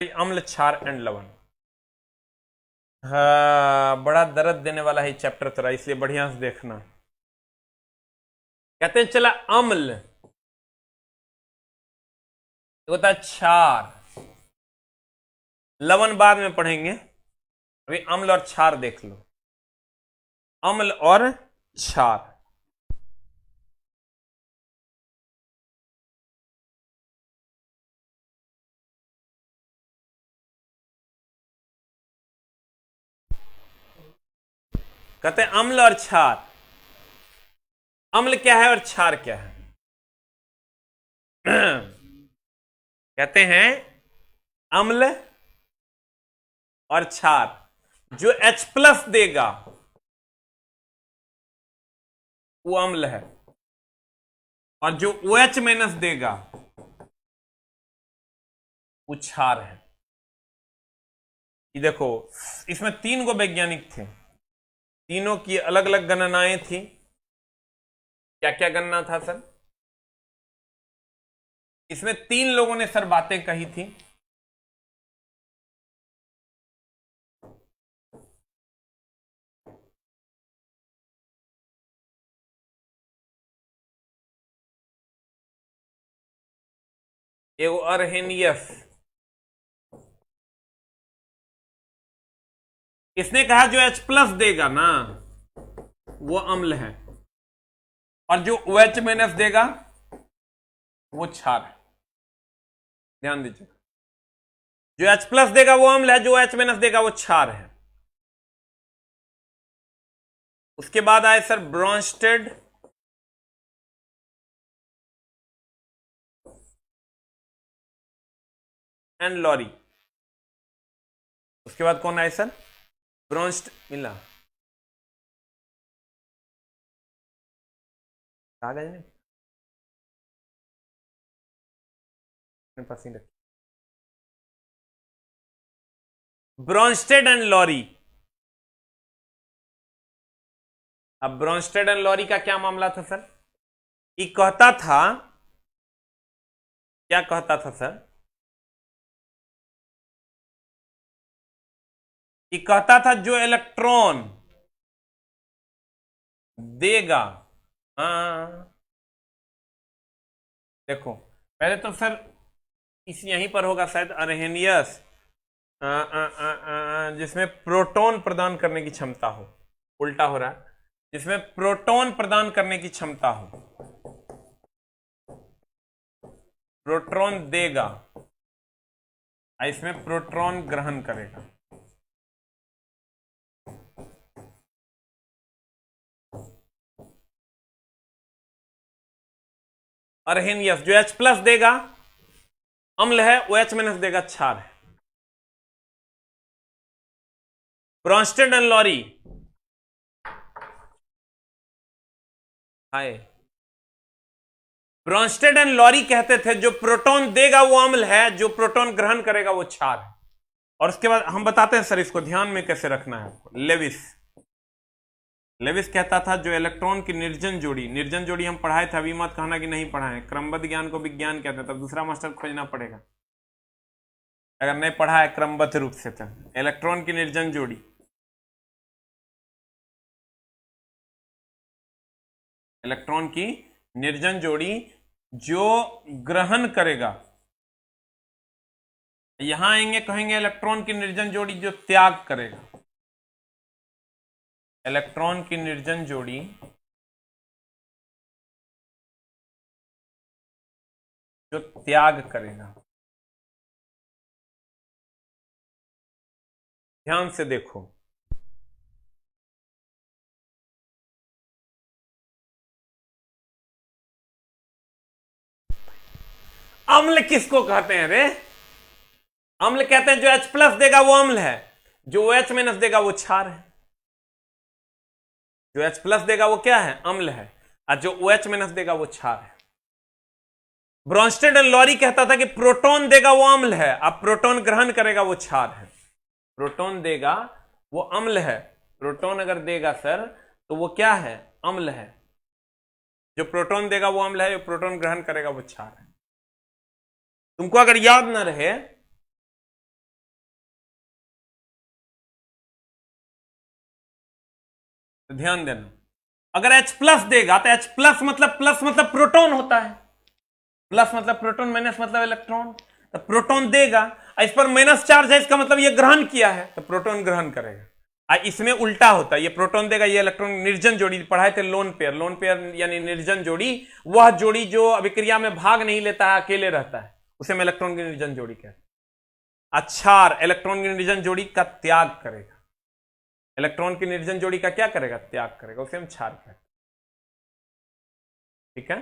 अम्ल, क्षार एंड लवण। हाँ, बड़ा दर्द देने वाला है चैप्टर तेरा, इसलिए बढ़िया से देखना। कहते हैं चला अम्ल होता है क्षार, लवण बाद में पढ़ेंगे, अभी अम्ल और क्षार देख लो। अम्ल और क्षार, कहते हैं अम्ल और क्षार। अम्ल क्या है और क्षार क्या है? कहते हैं अम्ल और क्षार, जो H+ देगा वो अम्ल है, और जो OH- देगा वो क्षार है। ये देखो, इसमें 3 गो वैज्ञानिक थे, तीनों की अलग अलग गणनाएं थी। क्या क्या गणना था सर? इसमें 3 लोगों ने सर बातें कही थी। एगो अर्हेनियस, इसने कहा जो H+ देगा ना वो अम्ल है, और जो OH- देगा वो क्षार है। ध्यान दीजिए, जो H+ देगा वो अम्ल है, जो OH- देगा वो क्षार है। उसके बाद आए सर ब्रॉन्स्टेड एंड लॉरी। उसके बाद कौन आए सर? ब्रॉन्स्ट मिला कागज नहीं पास ही रखी। Bronsted and Lowry. अब ब्रॉन्स्टेड एंड लॉरी का क्या मामला था सर? ये कहता था, क्या कहता था सर? ये कहता था जो इलेक्ट्रॉन देगा, हाँ देखो पहले तो सर इस यहीं पर होगा शायद अर्हेनियस, जिसमें प्रोटॉन प्रदान करने की क्षमता हो। उल्टा हो रहा है, जिसमें प्रोटॉन प्रदान करने की क्षमता हो, प्रोटॉन देगा, इसमें प्रोटॉन ग्रहण करेगा। अर्हेनियस जो H+ देगा अम्ल है, OH- देगा क्षार है। ब्रॉन्स्टेड एंड लॉरी, हाय, ब्रॉन्स्टेड एंड लॉरी कहते थे जो प्रोटॉन देगा वो अम्ल है, जो प्रोटॉन ग्रहण करेगा वो क्षार है। और उसके बाद हम बताते हैं सर इसको ध्यान में कैसे रखना है आपको। लेविस, लेविस कहता था जो इलेक्ट्रॉन की निर्जन जोड़ी, निर्जन जोड़ी हम पढ़ाए थे, अभी मत कहना कि नहीं पढ़ाए, क्रमबद्ध ज्ञान को विज्ञान कहते हैं, तब दूसरा मास्टर खोजना पड़ेगा अगर नहीं पढ़ा है क्रमबद्ध रूप से। तो इलेक्ट्रॉन की निर्जन जोड़ी, इलेक्ट्रॉन की निर्जन जोड़ी जो ग्रहण करेगा, यहां आएंगे कहेंगे इलेक्ट्रॉन की निर्जन जोड़ी जो त्याग करेगा, इलेक्ट्रॉन की निर्जन जोड़ी जो त्याग करेगा। ध्यान से देखो, अम्ल किसको कहते हैं रे? अम्ल कहते हैं जो H+ देगा वो अम्ल है, जो OH- देगा वो क्षार है। जो H+ देगा वो क्या है? अम्ल है, और जो OH- देगा वो क्षार है। ब्रॉन्स्टेड एंड लॉरी कहता था कि प्रोटॉन देगा वो अम्ल है, अब प्रोटॉन ग्रहण करेगा वो क्षार है। प्रोटॉन देगा वो अम्ल है, प्रोटॉन अगर देगा सर तो वो क्या है? अम्ल है। जो प्रोटॉन देगा वो अम्ल है, जो प्रोटॉन ग्रहण करेगा वो क्षार है। तुमको अगर याद ना रहे तो ध्यान देना, अगर H प्लस देगा तो H प्लस मतलब प्रोटॉन होता है, प्लस मतलब प्रोटॉन, माइनस मतलब इलेक्ट्रॉन। तो प्रोटॉन देगा, इस पर माइनस चार्ज है, इसका मतलब ये ग्रहण किया है, तो प्रोटॉन ग्रहण करेगा। इसमें उल्टा होता है, ये प्रोटॉन देगा, ये इलेक्ट्रॉन। निर्जन जोड़ी पढ़ाए थे, लोन पेयर। लोन पेयर यानी निर्जन जोड़ी, वह जोड़ी जो अभिक्रिया में भाग नहीं लेता है, अकेले रहता है, उसे हम इलेक्ट्रॉन की निर्जन जोड़ी कहते हैं। क्षार इलेक्ट्रॉन की निर्जन जोड़ी का त्याग करेगा, इलेक्ट्रॉन की निर्जन जोड़ी का क्या करेगा, त्याग करेगा, उसे हम क्षार कहते हैं। ठीक है,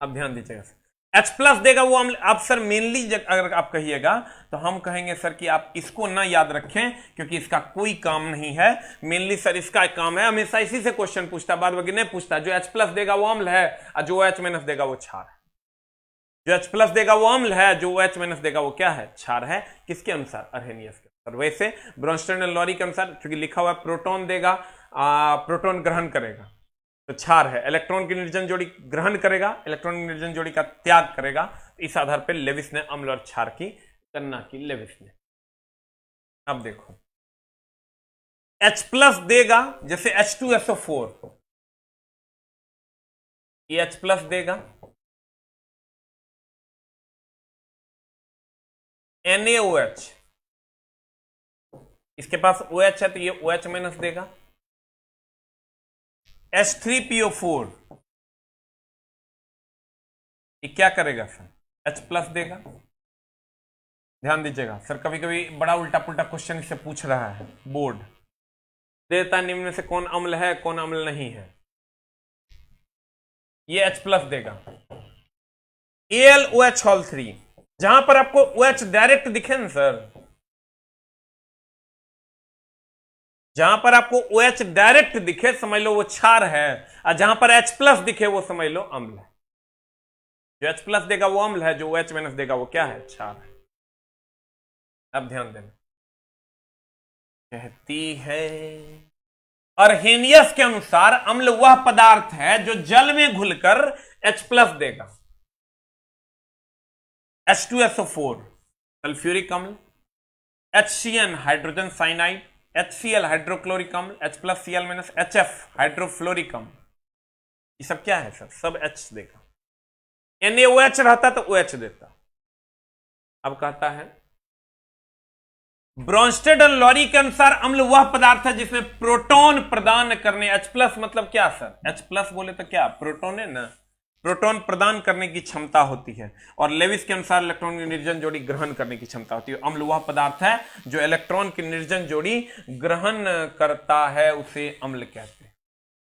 अब ध्यान दीजिएगा। H प्लस देगा वो अम्ल। अब सर मेनली अगर आप कहिएगा तो हम कहेंगे सर कि आप इसको ना याद रखें, क्योंकि इसका कोई काम नहीं है। मेनली सर इसका काम है, हमेशा इसी से क्वेश्चन पूछता, बाद बाकी नहीं पूछता। जो H प्लस देगा वो अम्ल है, और जो OH माइनस देगा वो क्षार है। जो H प्लस देगा वो अम्ल है, जो OH माइनस देगा वो क्या है, क्षार है। किसके अनुसार, अर्हेनियस के अनुसार। वैसे ब्रोंस्टेड एंड लॉरी के अनुसार, क्योंकि लिखा हुआ है प्रोटॉन देगा, प्रोटॉन ग्रहण करेगा तो क्षार है, इलेक्ट्रॉन की निर्जन जोड़ी ग्रहण करेगा, इलेक्ट्रॉन की निर्जन जोड़ी का त्याग करेगा। इस आधार पर लेविस ने अम्ल और क्षार की गणना की, लेविस ने। अब देखो, H प्लस देगा, जैसे H2SO4, ये H प्लस देगा, NaOH, इसके पास OH है तो ये OH माइनस देगा। H3PO4, ये क्या करेगा सर, H प्लस देगा। ध्यान दीजिएगा सर, कभी कभी बड़ा उल्टा पुल्टा क्वेश्चन इससे पूछ रहा है बोर्ड, देता निम्न में से कौन अम्ल है, कौन अम्ल नहीं है। ये H प्लस देगा। AlOH3, जहां पर आपको OH डायरेक्ट दिखे ना सर, जहां पर आपको OH डायरेक्ट दिखे समझ लो वो क्षार है, और जहां पर H प्लस दिखे वो समझ लो अम्ल है। जो H प्लस देगा वो अम्ल है, जो OH माइनस देगा वो क्या है, क्षार है। अब ध्यान देना, कहती है अर्हेनियस के अनुसार अम्ल वह पदार्थ है जो जल में घुलकर H प्लस देगा। H2SO4 सल्फ्यूरिक अम्ल, HCN hydrogen cyanide, HCl hydrochloric अम्ल, H plus Cl minus, HF hydrofluoric अम्ल। ये सब क्या है सर, सब H देगा। NaOH रहता तो OH देता। अब कहता है ब्रोंस्टेड और लॉरी के अनुसार अम्ल वह पदार्थ है जिसमें प्रोटॉन प्रदान करने, H प्लस मतलब क्या सर, H प्लस बोले तो क्या, प्रोटॉन है ना, प्रोटॉन प्रदान करने की क्षमता होती है। और लेविस के अनुसार इलेक्ट्रॉन की निर्जन जोड़ी ग्रहण करने की क्षमता होती है। अम्ल वह पदार्थ है जो इलेक्ट्रॉन की निर्जन जोड़ी ग्रहण करता है, उसे अम्ल कहते हैं।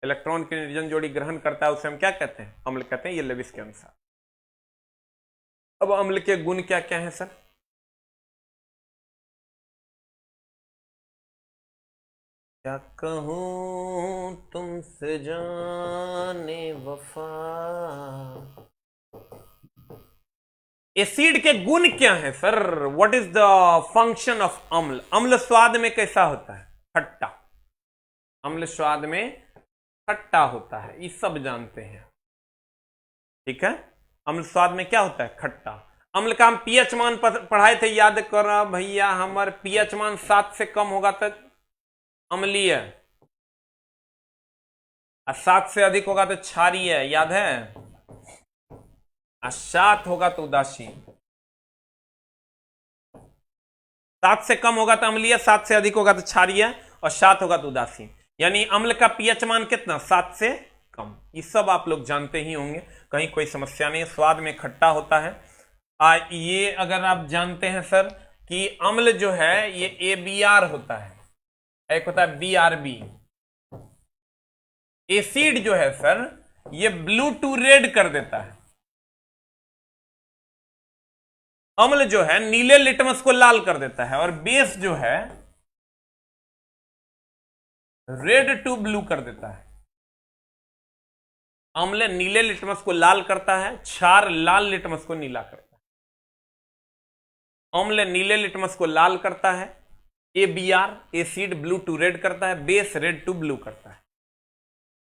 इलेक्ट्रॉन की निर्जन जोड़ी ग्रहण करता है, उसे हम क्या कहते हैं, अम्ल कहते हैं। ये लेविस के अनुसार। अब अम्ल के गुण क्या क्या है सर, क्या कहूं तुमसे जाने वफा। एसिड के गुण क्या है sir, what is the function of अम्ल। अम्ल स्वाद में कैसा होता है, खट्टा। अम्ल स्वाद में खट्टा होता है, ये सब जानते हैं। ठीक है, अम्ल स्वाद में क्या होता है, खट्टा। अम्ल का हम पीएच मान पढ़ाए थे, याद करो भैया, हमारे पीएच मान 7 से कम होगा तो अम्लीय, और 7 से अधिक होगा तो क्षारीय, याद है। 7 होगा तो उदासीन, 7 से कम होगा तो अम्लीय, 7 से अधिक होगा तो क्षारीय, और 7 होगा तो उदासीन। यानी अम्ल का पीएच मान कितना, 7 से कम। ये सब आप लोग जानते ही होंगे, कहीं कोई समस्या नहीं। स्वाद में खट्टा होता है। ये अगर आप जानते हैं सर कि अम्ल जो है ये ABR होता है, एक होता है BRB। एसिड जो है सर ये ब्लू टू रेड कर देता है, अम्ल जो है नीले लिटमस को लाल कर देता है, और बेस जो है रेड टू ब्लू कर देता है। अम्ल नीले लिटमस को लाल करता है, क्षार लाल लिटमस को नीला करता है। अम्ल नीले लिटमस को लाल करता है, ABR acid blue to red करता है, बेस रेड टू ब्लू करता है,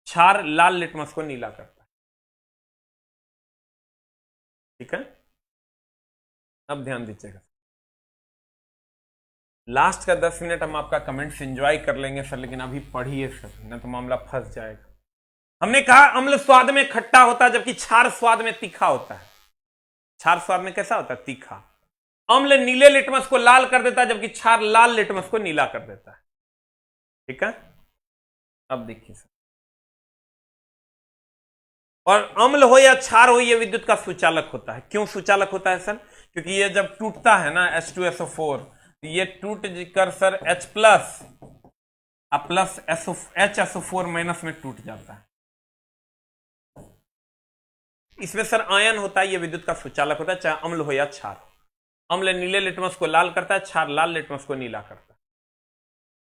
क्षार लाल लिटमस को नीला करता है। ठीक है, अब ध्यान दीजिएगा। लास्ट का 10 मिनट हम आपका कमेंट्स एंजॉय कर लेंगे सर, लेकिन अभी पढ़िए सर, न तो मामला फंस जाएगा। हमने कहा अम्ल स्वाद में खट्टा होता है जबकि क्षार स्वाद में तीखा होता है। क्षार स्वाद में कैसा होता है? तीखा। अम्ल नीले लिटमस को लाल कर देता है जबकि क्षार लाल लिटमस को नीला कर देता है। ठीक है, अब देखिए सर, और अम्ल हो या क्षार हो, यह विद्युत का सुचालक होता है। क्यों सुचालक होता है सर? क्योंकि ये जब टूटता है ना H2SO4, तो ये टूट कर sir H plus plus HSO4 minus में टूट जाता है। इसमें सर आयन होता है, यह विद्युत का सुचालक होता है, चाहे अम्ल हो या क्षार। अम्ल नीले लिटमस को लाल करता है, क्षार लाल लिटमस को नीला करता है।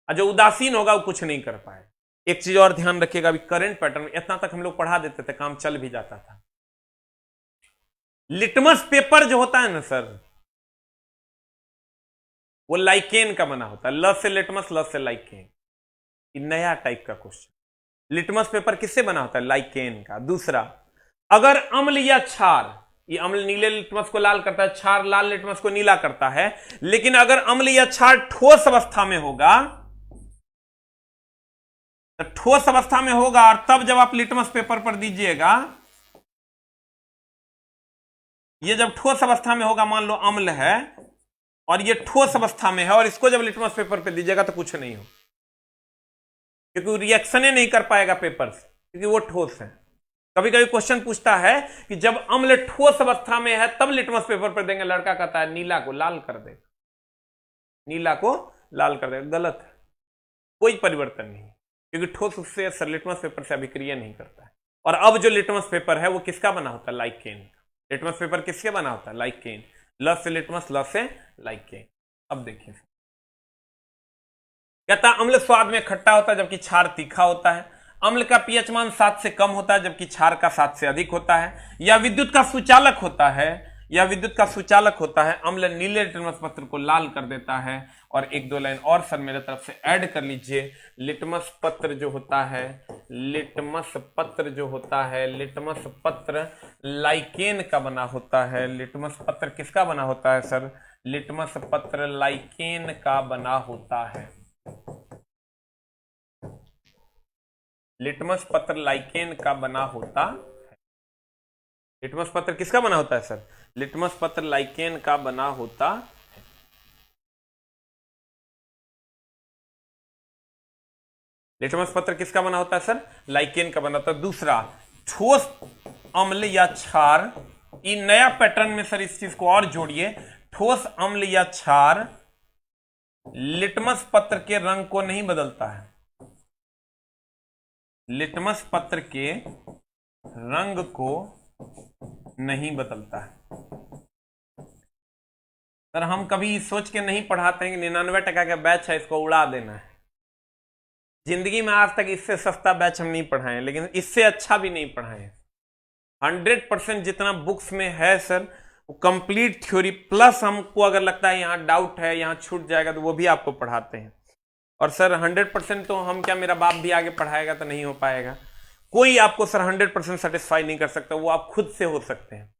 और जो उदासीन होगा वो कुछ नहीं कर पाएगा। एक चीज और ध्यान रखिएगा, अभी करंट पैटर्न में इतना तक हम लोग पढ़ा देते थे, काम चल भी जाता था। लिटमस पेपर जो होता है ना सर, वो लाइकेन का बना होता है। ल से लिटमस, ल से लाइकेन। नया टाइप का क्वेश्चन। लिटमस पेपर किससे बना होता है? लाइकेन का। दूसरा, अगर अम्ल या क्षार, ये अम्ल नीले लिटमस को लाल करता है, क्षार लाल लिटमस को नीला करता है, लेकिन अगर अम्ल या क्षार ठोस अवस्था में होगा, तो ठोस अवस्था में होगा, और तब जब आप लिटमस पेपर पर दीजिएगा, ये जब ठोस अवस्था में होगा, मान लो अम्ल है और ये ठोस अवस्था में है, और इसको जब लिटमस पेपर पर दीजिएगा तो कुछ नहीं हो, क्योंकि रिएक्शन नहीं कर पाएगा पेपर से, क्योंकि वो ठोस है। कभी कभी क्वेश्चन पूछता है कि जब अम्ल ठोस अवस्था में है तब लिटमस पेपर पर देंगे, लड़का कहता है नीला को लाल कर देगा, नीला को लाल कर देगा। गलत है, कोई परिवर्तन नहीं, क्योंकि ठोस उससे सर लिटमस पेपर से अभिक्रिया नहीं करता है। और अब जो लिटमस पेपर है वो किसका बना होता है? लाइकेन। लिटमस पेपर किसके बना होता है? लाइकेन। ल से लिटमस, ल से लाइकेन। अब देखिए, कहता अम्ल स्वाद में खट्टा होता है जबकि क्षार तीखा होता है। अम्ल का पीएच मान 7 से कम होता है जबकि क्षार का 7 से अधिक होता है। यह विद्युत का सुचालक होता है, यह विद्युत का सुचालक होता है। अम्ल नीले लिटमस पत्र को लाल कर देता है। और एक दो लाइन और सर मेरे तरफ से ऐड कर लीजिए। लिटमस पत्र जो होता है, लिटमस पत्र जो होता है, लिटमस पत्र लाइकेन का बना होता है। लिटमस पत्र किसका बना होता है सर? लिटमस पत्र लाइकेन का बना होता है। लिटमस पत्र लाइकेन का बना होता है। लिटमस पत्र किसका बना होता है सर? लिटमस पत्र लाइकेन का बना होता है। लिटमस पत्र किसका बना होता है सर? लाइकेन का बना होता है। दूसरा, ठोस अम्ल या क्षार, ये नया पैटर्न में सर इस चीज को और जोड़िए। ठोस अम्ल या क्षार लिटमस पत्र के रंग को नहीं बदलता है। लिटमस पत्र के रंग को नहीं बदलता है। सर हम कभी सोच के नहीं पढ़ाते हैं कि 99% का बैच है, इसको उड़ा देना है। जिंदगी में आज तक इससे सस्ता बैच हम नहीं पढ़ाए, लेकिन इससे अच्छा भी नहीं पढ़ाए। 100% जितना बुक्स में है सर, वो कंप्लीट थ्योरी प्लस हमको अगर लगता है यहाँ डाउट है, यहाँ छूट जाएगा, तो वो भी आपको पढ़ाते हैं। और सर 100% तो हम क्या, मेरा बाप भी आगे पढ़ाएगा तो नहीं हो पाएगा। कोई आपको सर 100% सेटिस्फाई नहीं कर सकता, वो आप खुद से हो सकते हैं।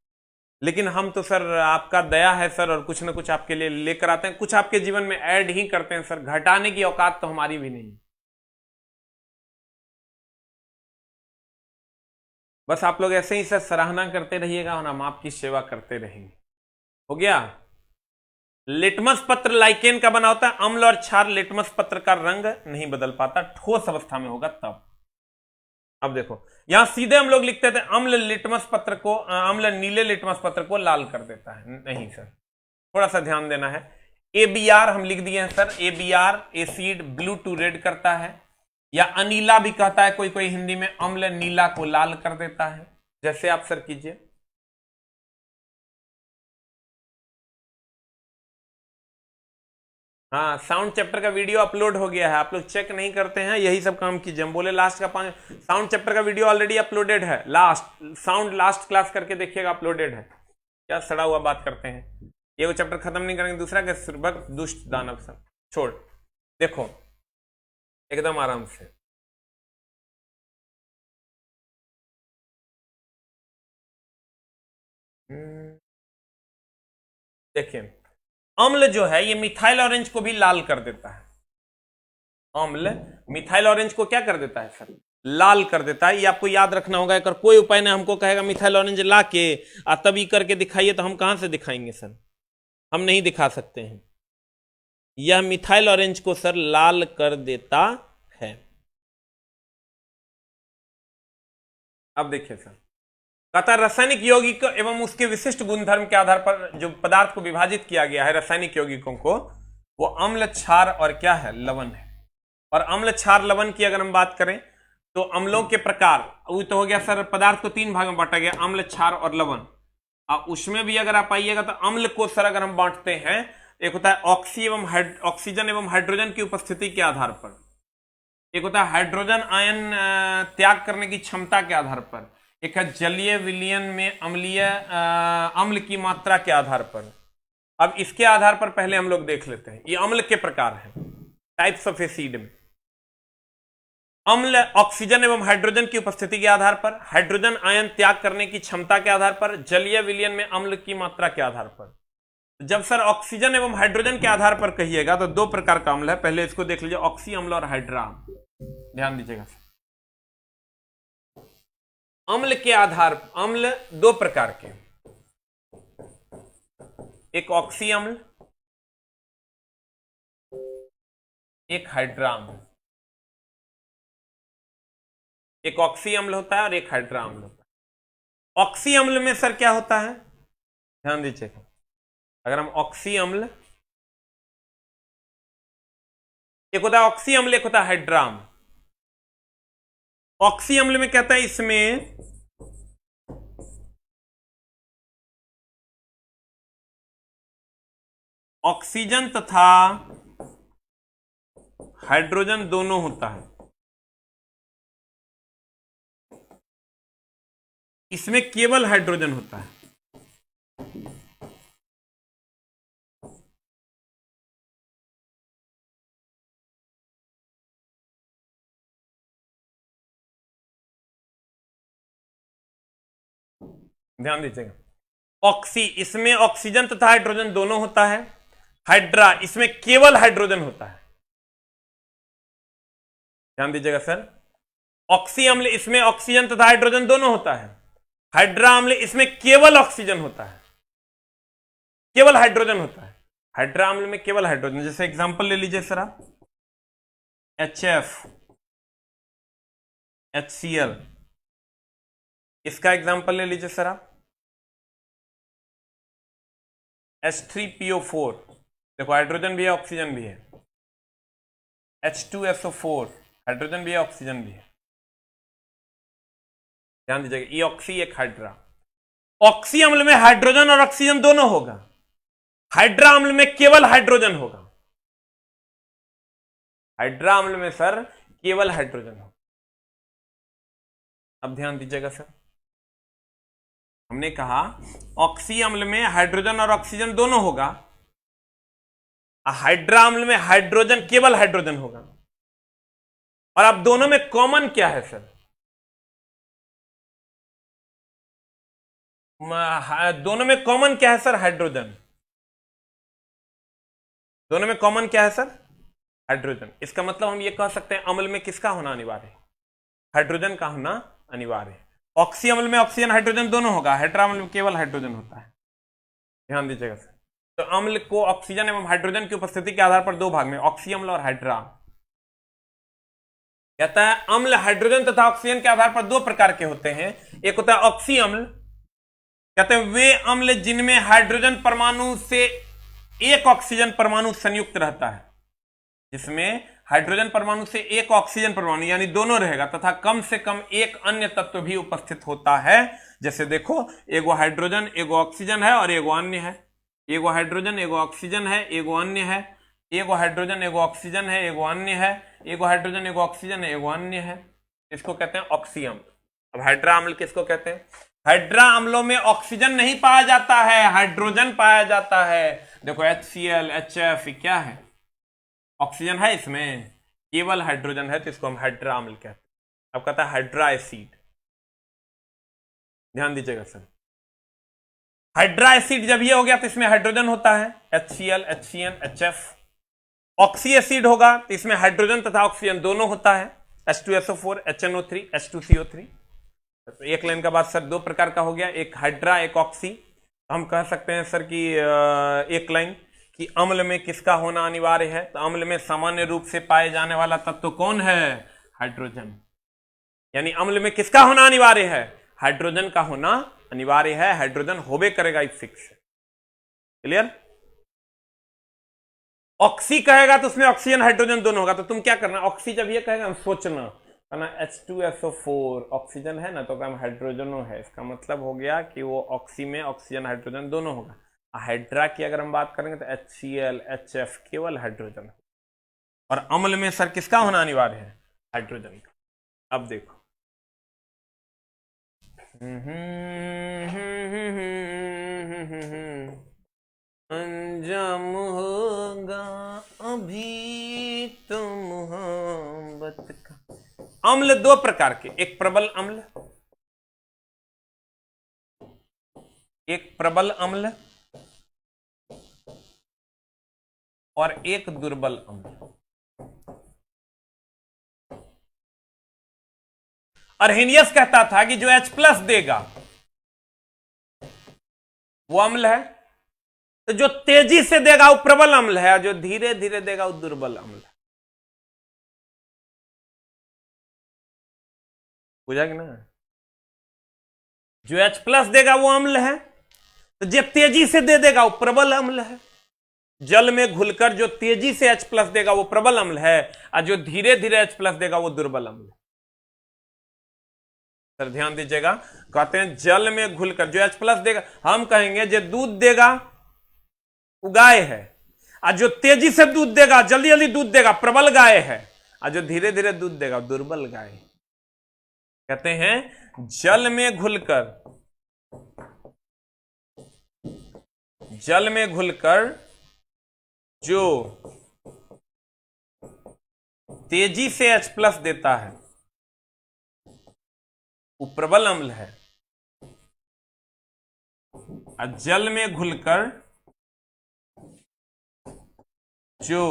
लेकिन हम तो सर आपका दया है सर, और कुछ ना कुछ आपके लिए लेकर आते हैं, कुछ आपके जीवन में ऐड ही करते हैं सर। घटाने की औकात तो हमारी भी नहीं। बस आप लोग ऐसे ही सर सराहना करते रहिएगा और हम आपकी सेवा करते रहेंगे। हो गया? लिटमस पत्र लाइकेन का बना होता है। अम्ल और क्षार लिटमस पत्र का रंग नहीं बदल पाता, ठोस अवस्था में होगा तब। अब देखो, यहां सीधे हम लोग लिखते थे अम्ल लिटमस पत्र को, अम्ल नीले लिटमस पत्र को लाल कर देता है। नहीं सर, थोड़ा सा ध्यान देना है। ABR हम लिख दिए हैं sir. ABR acid blue to red करता है, या अनीला भी कहता है कोई कोई हिंदी में। अम्ल नीला को लाल कर देता है, जैसे आप सर कीजिए। हाँ, साउंड चैप्टर का वीडियो अपलोड हो गया है, आप लोग चेक नहीं करते हैं, यही सब काम कीजिए। हम बोले लास्ट का 5 साउंड चैप्टर का वीडियो ऑलरेडी अपलोडेड है। लास्ट साउंड लास्ट क्लास करके देखिएगा, अपलोडेड है। क्या सड़ा हुआ बात करते हैं? ये वो चैप्टर खत्म नहीं करेंगे, दूसरा के सुरभग दुष्ट दानव सब छोड़। देखो एकदम आराम से, देखिए अम्ल जो है ये मिथाइल ऑरेंज को भी लाल कर देता है। अम्ल मिथाइल ऑरेंज को क्या कर देता है सर? लाल कर देता है। ये आपको याद रखना होगा। अगर कोई उपाय ने हमको कहेगा मिथाइल ऑरेंज ला के तभी करके दिखाइए, तो हम कहां से दिखाएंगे सर? हम नहीं दिखा सकते हैं। यह मिथाइल ऑरेंज को सर लाल कर देता है। अब देखिए सर, कहता रासायनिक यौगिक एवं उसके विशिष्ट गुणधर्म के आधार पर जो पदार्थ को विभाजित किया गया है रासायनिक यौगिकों को, वो अम्ल, क्षार और क्या है? लवण है। और अम्ल, क्षार, लवण की अगर हम बात करें तो अम्लों के प्रकार, वो तो हो गया सर, पदार्थ को 3 भाग में बांटा गया, अम्ल, क्षार और लवण। उसमें भी अगर आप आइएगा तो अम्ल को सर अगर हम बांटते हैं, एक होता है ऑक्सीजन एवं हाइड्रोजन की उपस्थिति के आधार पर, एक होता है हाइड्रोजन आयन त्याग करने की क्षमता के आधार पर, एक है जलीय विलयन में अम्लीय अम्ल की मात्रा के आधार पर। अब इसके आधार पर पहले हम लोग देख लेते हैं, ये अम्ल के प्रकार हैं, टाइप्स ऑफ एसिड में। अम्ल ऑक्सीजन एवं हाइड्रोजन की उपस्थिति के आधार पर, हाइड्रोजन आयन त्याग करने की क्षमता के आधार पर, जलीय विलयन में अम्ल की मात्रा के आधार पर। जब सर ऑक्सीजन एवं हाइड्रोजन के आधार पर कहिएगा तो 2 प्रकार का अम्ल है। पहले इसको देख लीजिए, ऑक्सी अम्ल और हाइड्रा अम्ल। ध्यान दीजिएगा, अम्ल के आधार, अम्ल 2 प्रकार के, एक ऑक्सी अम्ल, एक हाइड्रा अम्ल। एक ऑक्सी अम्ल होता है और एक हाइड्रा अम्ल होता है। ऑक्सी अम्ल में सर क्या होता है? ध्यान दीजिएगा, अगर हम ऑक्सी अम्ल, एक होता है ऑक्सी अम्ल, एक होता है हाइड्रा अम्ल। ऑक्सी अम्ल में कहता है इसमें ऑक्सीजन तथा हाइड्रोजन दोनों होता है। इसमें केवल हाइड्रोजन होता है। ध्यान दीजिएगा, ऑक्सी इसमें ऑक्सीजन तथा हाइड्रोजन दोनों होता है। हाइड्रा इसमें केवल हाइड्रोजन होता है। ध्यान दीजिएगा सर, ऑक्सी अम्ल इसमें ऑक्सीजन तथा हाइड्रोजन दोनों होता है। हाइड्रा अम्ल इसमें केवल ऑक्सीजन होता है, केवल हाइड्रोजन होता है। हाइड्रा अम्ल में केवल हाइड्रोजन। जैसे एग्जांपल ले लीजिए सर आप, HF, HCl, इसका एग्जांपल ले लीजिए सर आप, H3PO4, देखो हाइड्रोजन भी है ऑक्सीजन भी है। H2SO4, हाइड्रोजन भी है ऑक्सीजन भी है। ध्यान दीजिएगा, ये ऑक्सी, एक हाइड्रा। ऑक्सी अम्ल में हाइड्रोजन और ऑक्सीजन दोनों होगा, हाइड्रा अम्ल में केवल हाइड्रोजन होगा। हाइड्रा अम्ल में सर केवल हाइड्रोजन होगा। अब ध्यान दीजिएगा सर, हमने कहा ऑक्सी अम्ल में हाइड्रोजन और ऑक्सीजन दोनों होगा, हाइड्रा अम्ल में हाइड्रोजन, केवल हाइड्रोजन होगा। और अब दोनों में कॉमन क्या है सर? दोनों में कॉमन क्या है सर? हाइड्रोजन। दोनों में कॉमन क्या है सर? हाइड्रोजन। इसका मतलब हम ये कह सकते हैं अम्ल में किसका होना अनिवार्य है? हाइड्रोजन का होना अनिवार्य है। ऑक्सी अम्ल में ऑक्सीजन हाइड्रोजन दोनों होगा, हाइड्रा अम्ल में केवल हाइड्रोजन होता है। ध्यान दीजिएगा सर, तो अम्ल को ऑक्सीजन एवं हाइड्रोजन की उपस्थिति के आधार पर 2 भाग में, ऑक्सी अम्ल और हाइड्रा। कहता है अम्ल हाइड्रोजन तथा ऑक्सीजन के आधार पर 2 प्रकार के होते हैं। एक होता है ऑक्सी अम्ल, कहते हैं वे अम्ल जिनमें हाइड्रोजन परमाणु से एक ऑक्सीजन परमाणु संयुक्त रहता है, जिसमें हाइड्रोजन परमाणु से एक ऑक्सीजन परमाणु यानी दोनों रहेगा तथा कम से कम एक अन्य तत्व भी उपस्थित होता है। जैसे देखो, एगो हाइड्रोजन एगो ऑक्सीजन है और एगो अन्य है, एगो हाइड्रोजन एगो ऑक्सीजन है एगो अन्य है, एगो हाइड्रोजन एगो ऑक्सीजन है एगो अन्य है, एगो हाइड्रोजन एगो ऑक्सीजन है एगो अन्य है। इसको कहते हैं ऑक्सी अम्ल। अब हाइड्रा अम्ल किसको कहते हैं? हाइड्रा अम्लों में ऑक्सीजन नहीं पाया जाता है, हाइड्रोजन पाया जाता है। देखो HCl, HF क्या है? ऑक्सीजन है इसमें, केवल हाइड्रोजन है, तो इसको हम हाइड्रा अम्ल कहते हैं। अब कहता है हाइड्रा एसिड। ध्यान दीजिएगा सर, हाइड्रा एसिड जब ये हो गया तो इसमें हाइड्रोजन होता है, HCl, HCN, HF। Oxy acid होगा तो इसमें हाइड्रोजन तथा ऑक्सीजन दोनों होता है, H2SO4, HNO3, H2CO3। तो एक लाइन का बात सर दो प्रकार का हो गया, एक हाइड्रा एक ऑक्सी। तो हम कह सकते हैं सर कि एक लाइन कि अम्ल में किसका होना अनिवार्य है, तो अम्ल में सामान्य रूप से पाए जाने वाला तत्व कौन है, हाइड्रोजन। यानी अम्ल में किसका होना अनिवार्य है, हाइड्रोजन का होना अनिवार्य है, हाइड्रोजन होबे करेगा, एक फिक्स है। क्लियर। ऑक्सी कहेगा तो उसमें ऑक्सीजन हाइड्रोजन दोनों होगा, तो तुम क्या करना, ऑक्सी जब ये कहेगा सोचना ना H2SO4 ऑक्सीजन है ना, तो काम हाइड्रोजनों है, इसका मतलब हो गया कि वो ऑक्सी में ऑक्सीजन हाइड्रोजन दोनों होगा। हाइड्रा की अगर हम बात करेंगे तो HCl, HF केवल हाइड्रोजन। और अम्ल में सर किसका होना अनिवार्य है, हाइड्रोजन का। अब देखो अंजाम होगा अभी तो मोहब्बत का। अम्ल दो प्रकार के, एक प्रबल अम्ल, एक प्रबल अम्ल और एक दुर्बल अम्ल। अर्हेनियस कहता था कि जो H+ देगा वो अम्ल है, तो जो तेजी से देगा वो प्रबल अम्ल है, और जो धीरे धीरे देगा वो दुर्बल अम्ल है। बुझा कि ना। जो H+ देगा वो अम्ल है, तो जो तेजी से दे देगा वो प्रबल अम्ल है। जल में घुलकर जो तेजी से H+ देगा वो प्रबल अम्ल है, और जो धीरे धीरे H+ देगा वो दुर्बल अम्ल है। सर ध्यान दीजिएगा, कहते हैं जल में घुलकर जो H+ देगा, हम कहेंगे जो दूध देगा वो गाय है, और जो तेजी से दूध देगा, जल्दी जल्दी दूध देगा, प्रबल गाय है, और जो धीरे धीरे दूध देगा दुर्बल गाय। कहते हैं जल में घुलकर, जल में घुलकर जो तेजी से H+ देता है वो प्रबल अम्ल है, और जल में घुलकर जो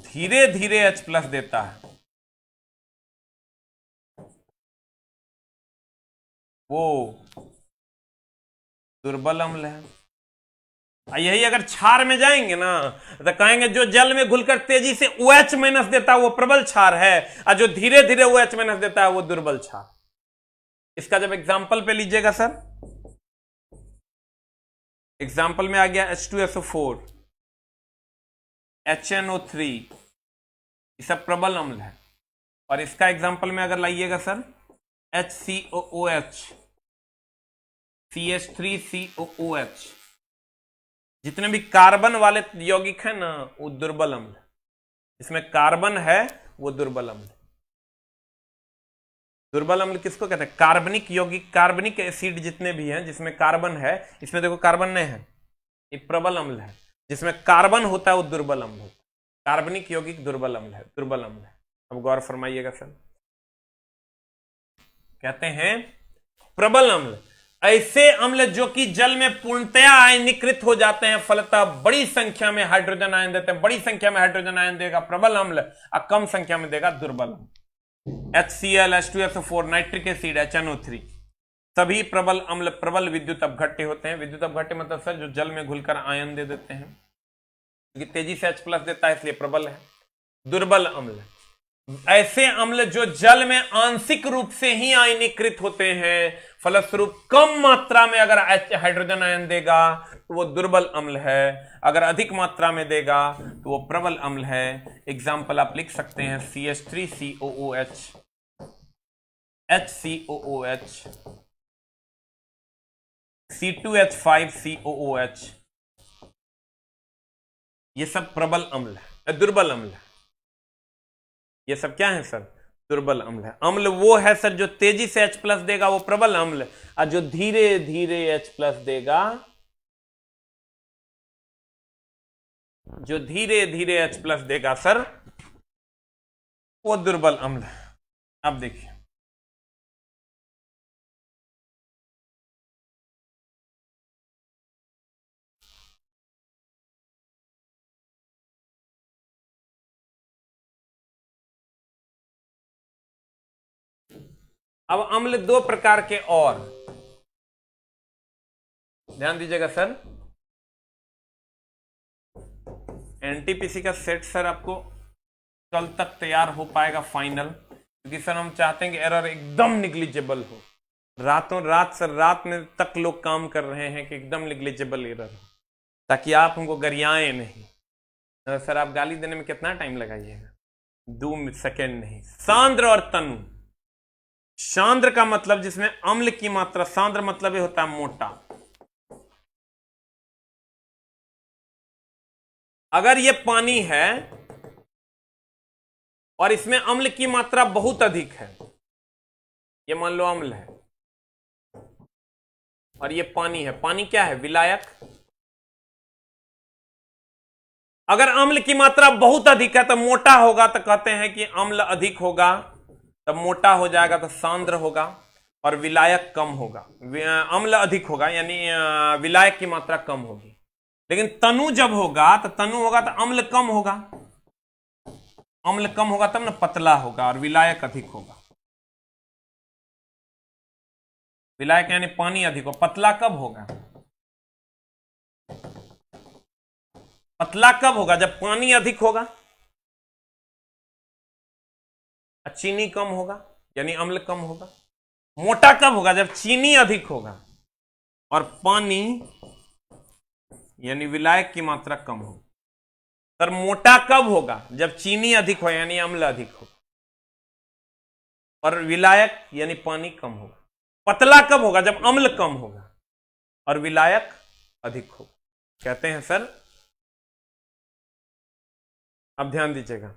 धीरे धीरे H+ देता है वो दुर्बल अम्ल है। यही अगर क्षार में जाएंगे ना तो कहेंगे जो जल में घुलकर तेजी से OH- देता है वो प्रबल क्षार है, और जो धीरे धीरे OH- देता है वो दुर्बल क्षार। इसका जब एग्जाम्पल पे लीजिएगा सर, एग्जाम्पल में आ गया H2SO4, HNO3, ये सब प्रबल अम्ल है। और इसका एग्जाम्पल में अगर लाइएगा सर HCOOH, CH3COOH, जितने भी कार्बन वाले यौगिक है ना वो दुर्बल अम्ल, इसमें कार्बन है वो दुर्बल अम्ल। दुर्बल अम्ल किसको कहते हैं, कार्बनिक यौगिक, कार्बनिक एसिड जितने भी हैं जिसमें कार्बन है, इसमें देखो कार्बन नहीं है, ये प्रबल अम्ल है। जिसमें कार्बन होता है वो दुर्बल अम्ल होता है, कार्बनिक यौगिक दुर्बल अम्ल है, दुर्बल अम्ल है। अब गौर फरमाइएगा सर, कहते हैं प्रबल अम्ल ऐसे अम्ल जो कि जल में पूर्णतया आयनीकृत हो जाते हैं, फलतः बड़ी संख्या में हाइड्रोजन आयन देते हैं, बड़ी संख्या में हाइड्रोजन आयन देगा प्रबल अम्ल, और कम संख्या में देगा दुर्बल अम्ल। HCl, H2SO4, nitric acid, HNO3 सभी प्रबल अम्ल प्रबल विद्युत अपघट्य होते हैं। विद्युत अपघट्य मतलब सर जो जल में घुलकर आयन दे देते हैं, क्योंकि तेजी से H+ देता है इसलिए प्रबल है। दुर्बल अम्ल ऐसे अम्ल जो जल में आंशिक रूप से ही आयनीकृत होते हैं, फलस्वरूप कम मात्रा में अगर हाइड्रोजन आयन देगा तो वो दुर्बल अम्ल है, अगर अधिक मात्रा में देगा तो वो प्रबल अम्ल है। एग्जाम्पल आप लिख सकते हैं CH3COOH, HCOOH, C2H5COOH, ये सब प्रबल अम्ल है, दुर्बल अम्ल है। ये सब क्या है सर, दुर्बल अम्ल है। अम्ल वो है सर जो तेजी से H+ देगा वो प्रबल अम्ल, और जो धीरे धीरे H+ देगा, जो धीरे धीरे H+ देगा सर वो दुर्बल अम्ल है। अब देखिए अब अम्ल दो प्रकार के और, ध्यान दीजिएगा सर। एनटीपीसी का सेट सर आपको कल तक तैयार हो पाएगा फाइनल, क्योंकि सर हम चाहते हैं कि एरर एकदम निग्लिजिबल हो। रातों रात सर, रात में तक लोग काम कर रहे हैं कि एकदम निग्लिजिबल एरर हो, ताकि आप हमको गरियाएं नहीं। सर आप गाली देने में कितना टाइम लगाइएगा? 2 सेकेंड नहीं। सांद्र और तनु। सांद्र का मतलब जिसमें अम्ल की मात्रा, सांद्र मतलब ये होता है मोटा। अगर ये पानी है और इसमें अम्ल की मात्रा बहुत अधिक है, ये मान लो अम्ल है और ये पानी है, पानी क्या है? विलायक। अगर अम्ल की मात्रा बहुत अधिक है तो मोटा होगा, तो कहते हैं कि अम्ल अधिक होगा, तब मोटा हो जाएगा तो सांद्र होगा, और विलायक कम होगा। अम्ल अधिक होगा यानी विलायक की मात्रा कम होगी। लेकिन तनु जब होगा तो अम्ल कम होगा, अम्ल कम होगा तब ना पतला होगा, और विलायक अधिक होगा। विलायक यानी पानी अधिक हो। पतला कब होगा? पतला कब होगा? जब पानी अधिक होगा, चीनी कम होगा यानी अम्ल कम होगा। मोटा कब होगा? जब चीनी अधिक होगा और पानी यानी विलायक की मात्रा कम होगी। सर मोटा कब होगा? जब चीनी अधिक हो यानी अम्ल अधिक होगा, और विलायक यानी पानी कम होगा। पतला कब होगा? जब अम्ल कम होगा और विलायक अधिक होगा। कहते हैं सर, अब ध्यान दीजिएगा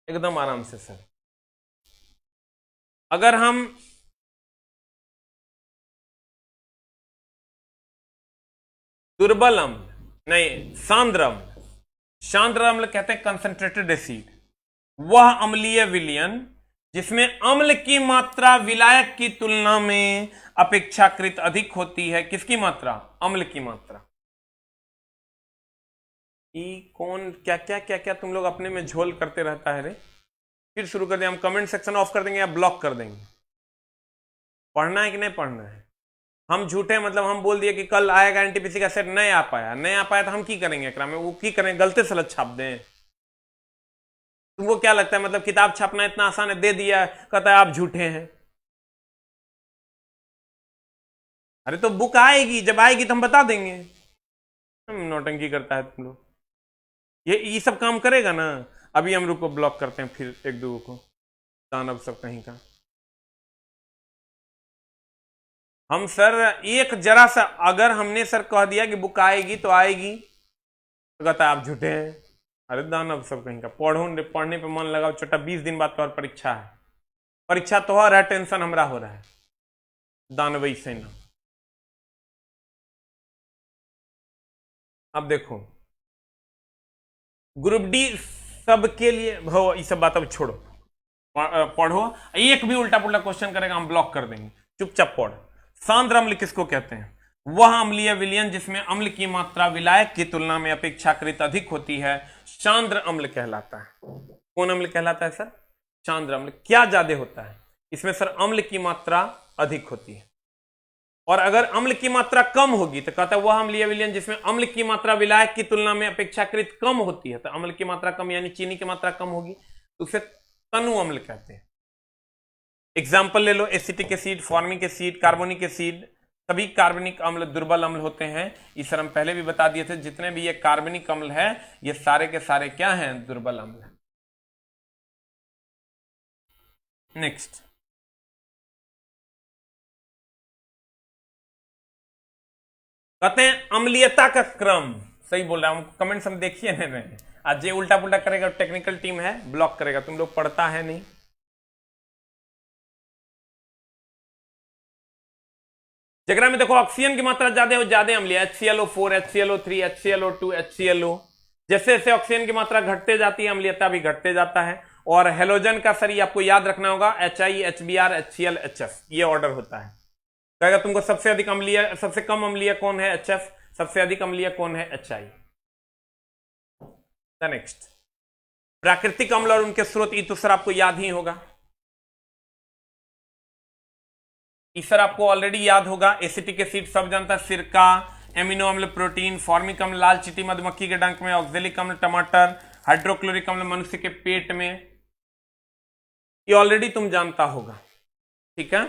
एकदम आराम से सर। अगर हम दुर्बल अम्ल नहीं, सांद्र अम्ल, सांद्र अम्ल कहते हैं कंसंट्रेटेड एसिड, वह अम्लीय विलयन जिसमें अम्ल की मात्रा विलायक की तुलना में अपेक्षाकृत अधिक होती है। किसकी मात्रा? अम्ल की मात्रा। कौन क्या क्या क्या क्या तुम लोग अपने में झोल करते रहता है रे? फिर शुरू कर दें हम, कमेंट सेक्शन ऑफ कर देंगे या ब्लॉक कर देंगे। पढ़ना है कि नहीं पढ़ना है? हम झूठे मतलब हम बोल दिए कि कल आएगा एनटीपीसी का सेट, नहीं आ पाया तो हम की करेंगे एकरा में? वो की करेंगे? गलते सलत छाप दें? तुमको क्या लगता है मतलब किताब छापना इतना आसान है? दे दिया, कहता है आप झूठे हैं। अरे तो बुक आएगी, जब आएगी तो हम बता देंगे। नौटंकी करता है तुम लोग, ये सब काम करेगा ना। अभी हम लोग को ब्लॉक करते हैं फिर एक दो को, दानव सब कहीं का। हम सर एक जरा सा अगर हमने सर कह दिया कि बुक आएगी तो आएगी, तो कहता है आप झूठे हैं। अरे दानव सब कहीं का, पढ़ने पे मन लगाओ छोटा। 20 दिन बाद तो परीक्षा है, परीक्षा तो हो रहा है, टेंशन हमरा हो रहा है। दानवई सेना। अब देखो ग्रुप डी सबके लिए हो, ये सब बात अब छोड़ो, पढ़ो। एक भी उल्टा पुल्टा क्वेश्चन करेगा हम ब्लॉक कर देंगे, चुपचाप पढ़। सांद्र अम्ल किसको कहते हैं? वह अम्लीय विलयन जिसमें अम्ल की मात्रा विलायक की तुलना में अपेक्षाकृत अधिक होती है, सांद्र अम्ल कहलाता है। कौन अम्ल कहलाता है सर? सांद्र अम्ल। क्या ज्यादा होता है इसमें सर? अम्ल की मात्रा अधिक होती है। और अगर अम्ल की मात्रा कम होगी तो कहता है वह अम्लीय विलयन जिसमें अम्ल की मात्रा विलायक की तुलना में अपेक्षाकृत कम होती है। तो अम्ल की मात्रा कम यानी चीनी की मात्रा कम होगी, तो उसे तनु अम्ल कहते हैं। एग्जाम्पल ले लो, acetic acid, formic acid, carbonic acid, सभी कार्बनिक अम्ल दुर्बल अम्ल होते हैं। इस हम पहले भी बता दिए थे, जितने भी ये कार्बनिक अम्ल है ये सारे के सारे क्या हैं? दुर्बल अम्ल। नेक्स्ट, कहते हैं अम्लीयता का क्रम। सही बोल रहा हूं, कमेंट्स हम देखिए नहीं रहे। आज ये उल्टा पुल्टा करेगा टेक्निकल टीम है, ब्लॉक करेगा। तुम लोग पढ़ता है नहीं। जगरा में देखो ऑक्सीजन की मात्रा ज्यादा हो, ज्यादा अम्लीय, HClO4, HClO3, HClO2, HClO। जैसे जैसे ऑक्सीजन की मात्रा घटते जाती है अम्लीयता भी घटते जाता है। और हेलोजन का सर आपको याद रखना होगा, HI, HBr, HCl, HF, ये ऑर्डर होता है। कहेगा तुमको सबसे अधिक अम्लीय, सबसे कम अम्लीय कौन है? HF। सबसे अधिक अम्लीय कौन है? HI। नेक्स्ट, प्राकृतिक अम्ल और उनके स्रोत, ये तो सर आपको याद ही होगा, ये सर आपको ऑलरेडी याद होगा। एसिटिक एसिड सब जानता है, सिरका, एमिनो अम्ल, प्रोटीन, फॉर्मिक अम्ल लाल चींटी मधुमक्खी के डंक में, ऑक्जेलिक अम्ल टमाटर, हाइड्रोक्लोरिक अम्ल मनुष्य के पेट में, ये ऑलरेडी तुम जानता होगा, ठीक है।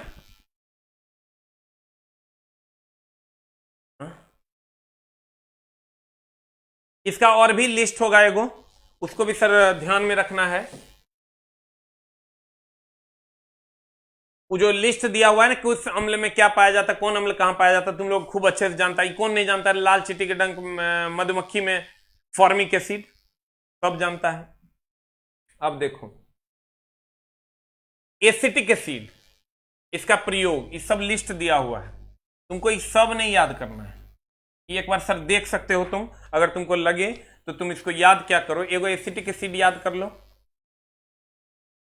इसका और भी लिस्ट होगा एगो, उसको भी सर ध्यान में रखना है। वो जो लिस्ट दिया हुआ है ना कि उस अम्ल में क्या पाया जाता है, कौन अम्ल कहां पाया जाता है, तुम लोग खूब अच्छे से जानता है। कौन नहीं जानता है, लाल चींटी के डंक मधुमक्खी में फॉर्मिक एसिड, सब जानता है। अब देखो एसिटिक एसिड, इसका प्रयोग, ये सब लिस्ट दिया हुआ है, तुमको ये सब नहीं याद करना है। ये एक बार सर देख सकते हो तुम, अगर तुमको लगे तो तुम इसको याद क्या करो, एगो एसिटिक एसिड याद कर लो,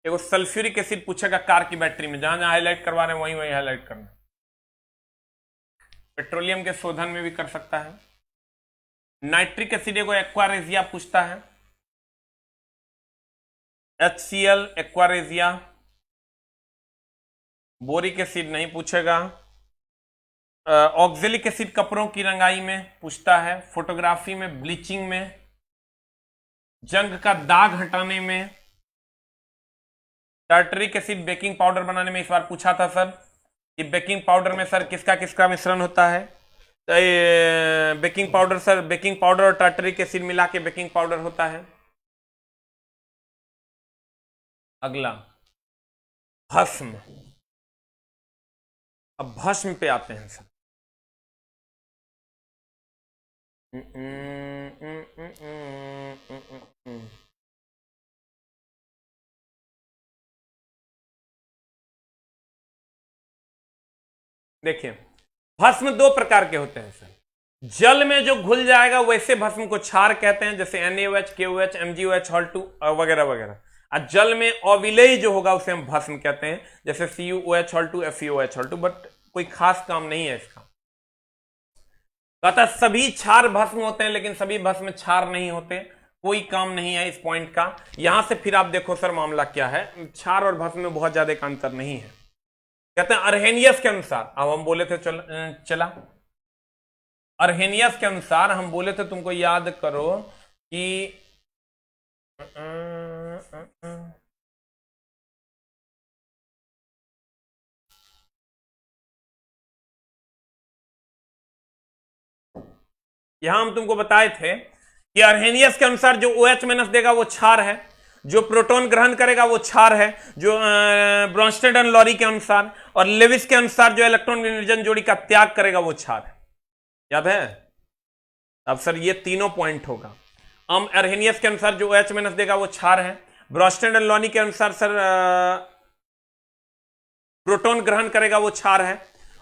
एगो सल्फ्यूरिक एसिड पूछेगा कार की बैटरी में, जहां जहां हाईलाइट करवा रहे हैं वहीं वहीं हाईलाइट करना। पेट्रोलियम के शोधन में भी कर सकता है। नाइट्रिक एसिड एगो एक्वारेजिया पूछता है, HCl एक्वारेजिया। बोरिक एसिड नहीं पूछेगा। ऑक्जेलिक एसिड कपड़ों की रंगाई में पूछता है, फोटोग्राफी में, ब्लीचिंग में, जंग का दाग हटाने में, टार्टरिक एसिड बेकिंग पाउडर बनाने में। इस बार पूछा था सर कि बेकिंग पाउडर में सर किसका किसका मिश्रण होता है, तो baking powder sir, baking powder और टार्टरिक एसिड मिला के बेकिंग पाउडर होता है। अगला भस्म, अब भस्म पे आते हैं सर। देखिए भस्म दो प्रकार के होते हैं सर। जल में जो घुल जाएगा वैसे भस्म को क्षार कहते हैं, जैसे NaOH, KOH, MgOH, Hal2 वगैरह वगैरह। और जल में अविलेय जो होगा उसे हम भस्म कहते हैं, जैसे CuOH, Hal2, FeOH, Hal2। But कोई खास काम नहीं है इसका। कहता सभी क्षार भस्म होते हैं, लेकिन सभी भस्म क्षार नहीं होते, कोई काम नहीं है इस पॉइंट का। यहां से फिर आप देखो सर मामला क्या है, क्षार और भस्म में बहुत ज्यादा अंतर नहीं है। कहते हैं अर्हेनियस के अनुसार, अब हम बोले थे चला अर्हेनियस के अनुसार हम बोले थे, तुमको याद करो कि यहां हम तुमको बताए थे कि अर्हेनियस के अनुसार जो OH- देगा वो क्षार है, जो प्रोटॉन ग्रहण करेगा वो क्षार है, जो ब्रॉन्स्टेड एंड लॉरी के अनुसार और लेविस के अनुसार जो इलेक्ट्रॉन निर्जन जोड़ी का त्याग करेगा वो क्षार है। याद है? अब सर ये तीनों पॉइंट होगा। अर्हेनियस के अनुसार जो OH- देगा वो क्षार है, ब्रॉन्स्टेड एंड लॉरी के अनुसार सर प्रोटॉन ग्रहण करेगा वो क्षार है,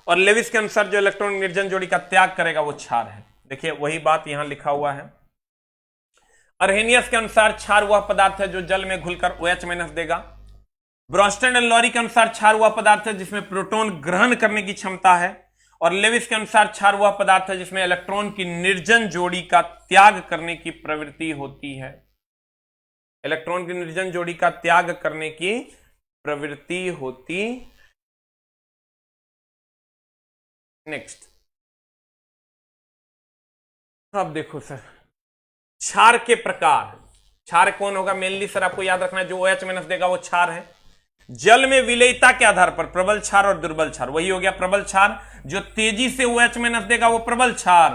और लेविस के अनुसार जो इलेक्ट्रॉन निर्जन जोड़ी का त्याग करेगा वो क्षार है। देखिए वही बात यहां लिखा हुआ है। अर्हेनियस के अनुसार क्षार वह पदार्थ है जो जल में घुलकर OH- देगा। ब्रॉन्स्टेड एंड लॉरी के अनुसार क्षार वह पदार्थ है जिसमें प्रोटॉन ग्रहण करने की क्षमता है, और लेविस के अनुसार क्षार वह पदार्थ है जिसमें इलेक्ट्रॉन की निर्जन जोड़ी का त्याग करने की प्रवृत्ति होती है। इलेक्ट्रॉन की निर्जन जोड़ी का त्याग करने की प्रवृत्ति होती। नेक्स्ट, अब देखो सर क्षार के प्रकार। क्षार कौन होगा मेनली सर आपको याद रखना है, जो OH- देगा वो क्षार है। जल में विलेयता के आधार पर प्रबल क्षार और दुर्बल क्षार, वही हो गया प्रबल क्षार। जो तेजी से OH- देगा वो प्रबल क्षार,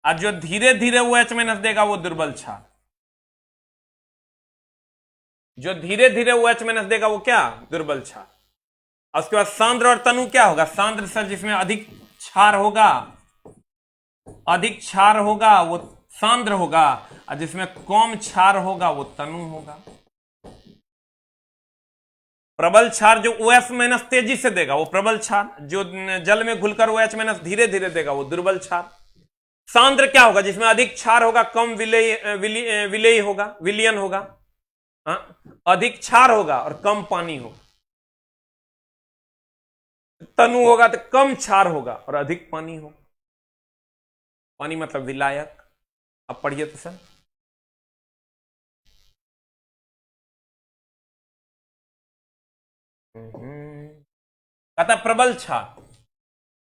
और जो धीरे धीरे OH- देगा वो दुर्बल क्षार। जो धीरे धीरे OH- देगा वो क्या, दुर्बल क्षार। और उसके बाद सांद्र और तनु क्या होगा, सांद्र सर जिसमें अधिक क्षार होगा, अधिक क्षार होगा वो सांद्र होगा, और जिसमें कम क्षार होगा वो तनु होगा। प्रबल क्षार जो OH- तेजी से देगा वो प्रबल क्षार, जो जल में घुलकर OH- धीरे धीरे देगा वो दुर्बल क्षार। सांद्र क्या होगा, जिसमें अधिक क्षार होगा, कम विलेय होगा, विलियन होगा। अधिक क्षार होगा और कम पानी होगा। तनु होगा तो कम क्षार होगा और अधिक पानी होगा। पानी मतलब विलायक। अब पढ़िए तो सर, कहता प्रबल क्षार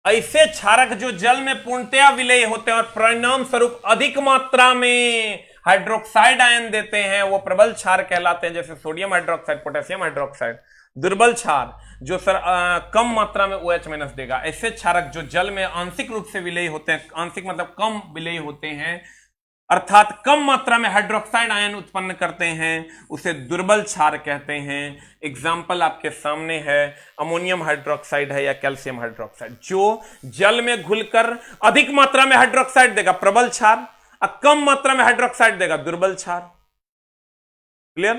ऐसे क्षारक जो जल में पूर्णतया विलय होते हैं और परिणाम स्वरूप अधिक मात्रा में हाइड्रोक्साइड आयन देते हैं, वो प्रबल क्षार कहलाते हैं, जैसे सोडियम हाइड्रोक्साइड, पोटेशियम हाइड्रोक्साइड। दुर्बल क्षार जो कम मात्रा में OH- देगा। ऐसे क्षारक जो जल में आंशिक रूप से विलय होते हैं, आंशिक मतलब कम विलय होते हैं, अर्थात कम मात्रा में हाइड्रोक्साइड आयन उत्पन्न करते हैं, उसे दुर्बल क्षार कहते हैं। एग्जाम्पल आपके सामने है, अमोनियम हाइड्रोक्साइड है या कैल्शियम हाइड्रोक्साइड, जो जल में घुलकर अधिक मात्रा में हाइड्रोक्साइड देगा, प्रबल क्षार, और कम मात्रा में हाइड्रोक्साइड देगा, दुर्बल क्षार। क्लियर?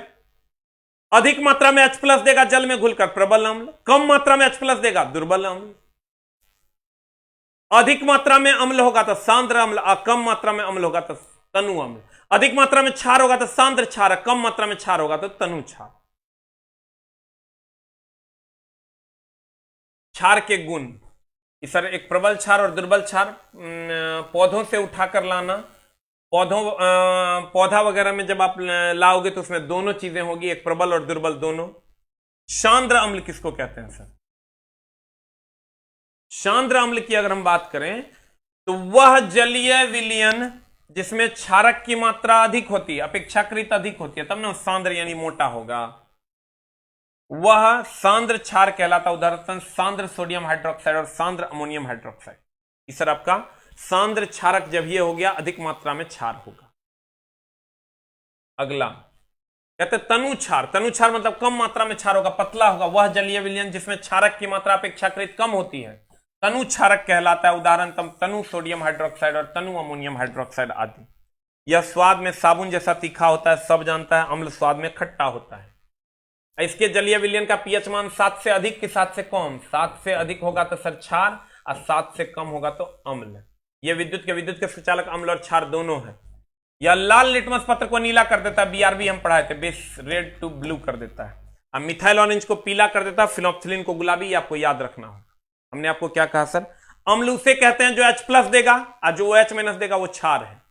अधिक मात्रा में H+ देगा जल में घुलकर, प्रबल अम्ल, कम मात्रा में H+ देगा, दुर्बल अम्ल। अधिक मात्रा में अम्ल होगा तो सांद्र अम्ल, और कम मात्रा में अम्ल होगा तो तनु अम्ल। अधिक मात्रा में क्षार होगा तो सांद्र क्षार, कम मात्रा में क्षार होगा तो तनु क्षार। क्षार के गुण, सर एक प्रबल क्षार और दुर्बल क्षार पौधों से उठाकर लाना, पौधा वगैरह में जब आप लाओगे तो उसमें दोनों चीजें होगी, एक प्रबल और दुर्बल दोनों। सांद्र अम्ल किसको कहते हैं सर? सांद्र अम्ल की अगर हम बात करें तो वह जलीय विलयन जिसमें क्षारक की मात्रा अधिक होती है, अपेक्षाकृत अधिक होती है, तब ना सांद्र यानी मोटा होगा, वह सांद्र क्षार कहलाता। उदाहरण सांद्र सोडियम हाइड्रोक्साइड और सांद्र अमोनियम हाइड्रोक्साइड। इस सर आपका सांद्र क्षारक जब ये हो गया, अधिक मात्रा में क्षार होगा। अगला कहते तनु क्षार। तनु क्षार मतलब कम मात्रा में क्षार होगा, पतला होगा, वह जलीय विलयन जिसमें क्षारक की मात्रा अपेक्षाकृत कम होती है, तनु क्षारक कहलाता है। उदाहरण तनु सोडियम हाइड्रोक्साइड और तनु अमोनियम हाइड्रोक्साइड आदि। यह स्वाद में साबुन जैसा तीखा होता है, सब जानता है। अम्ल स्वाद में खट्टा होता है। इसके जलीय विलयन का पीएच मान 7 से अधिक कि 7 से कम? 7 से अधिक होगा तो सर क्षार, और 7 से कम होगा तो अम्ल। यह विद्युत के सुचालक अम्ल और क्षार दोनों है। यह लाल लिटमस पत्र को नीला कर देता है, BRB हम पढ़ाए थे, बेस रेड टू ब्लू कर देता है। अब मिथाइल ऑरेंज को पीला कर देता है, फिनोप्थिलीन को गुलाबी। आपको याद रखना होगा। हमने आपको क्या कहा सर? अम्ल उसे कहते हैं जो H+ देगा, और जो OH- देगा वो क्षार है।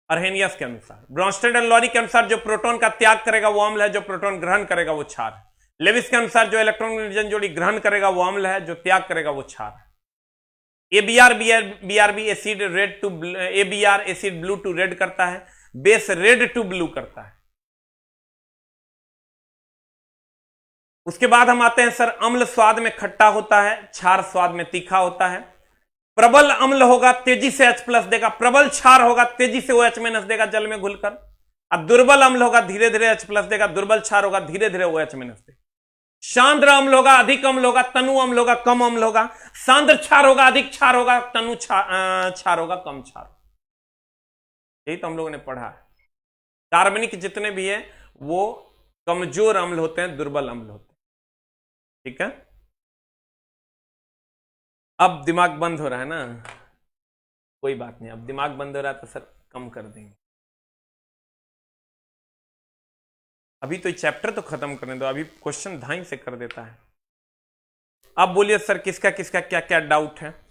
अर्हेनियस के अनुसार, ब्रॉन्स्टेड एंड लॉरी के अनुसार जो प्रोटॉन का त्याग करेगा वो अम्ल है, जो प्रोटॉन ग्रहण करेगा वो क्षार है। लेविस के अनुसार जो इलेक्ट्रॉन नियोजन जोड़ी ग्रहण करेगा वो अम्ल है, जो त्याग करेगा वो क्षार है। BRB acid red to ABR acid blue to red करता है, बेस रेड टू ब्लू करता है। उसके बाद हम आते हैं सर, अम्ल स्वाद में खट्टा होता है, क्षार स्वाद में तीखा होता है। प्रबल अम्ल होगा तेजी से H+ देगा, प्रबल क्षार होगा तेजी से OH- देगा जल में घुलकर। अब दुर्बल अम्ल होगा धीरे धीरे H+ देगा, दुर्बल क्षार होगा धीरे धीरे OH- देगा। सांद्र अम्ल होगा अधिक अम्ल होगा, तनु अम्ल होगा कम अम्ल होगा। सांद्र क्षार होगा अधिक क्षार होगा, तनु क्षार होगा कम क्षार। यही तो हम लोगों ने पढ़ा है। कार्बनिक जितने भी है वो कमजोर अम्ल होते हैं, दुर्बल अम्ल होते हैं। ठीक है, अब दिमाग बंद हो रहा है ना? कोई बात नहीं, अब दिमाग बंद हो रहा है तो सर कम कर देंगे। अभी तो चैप्टर तो खत्म करने दो, अभी क्वेश्चन धाई से कर देता है। अब बोलिए सर किसका किसका क्या क्या डाउट है?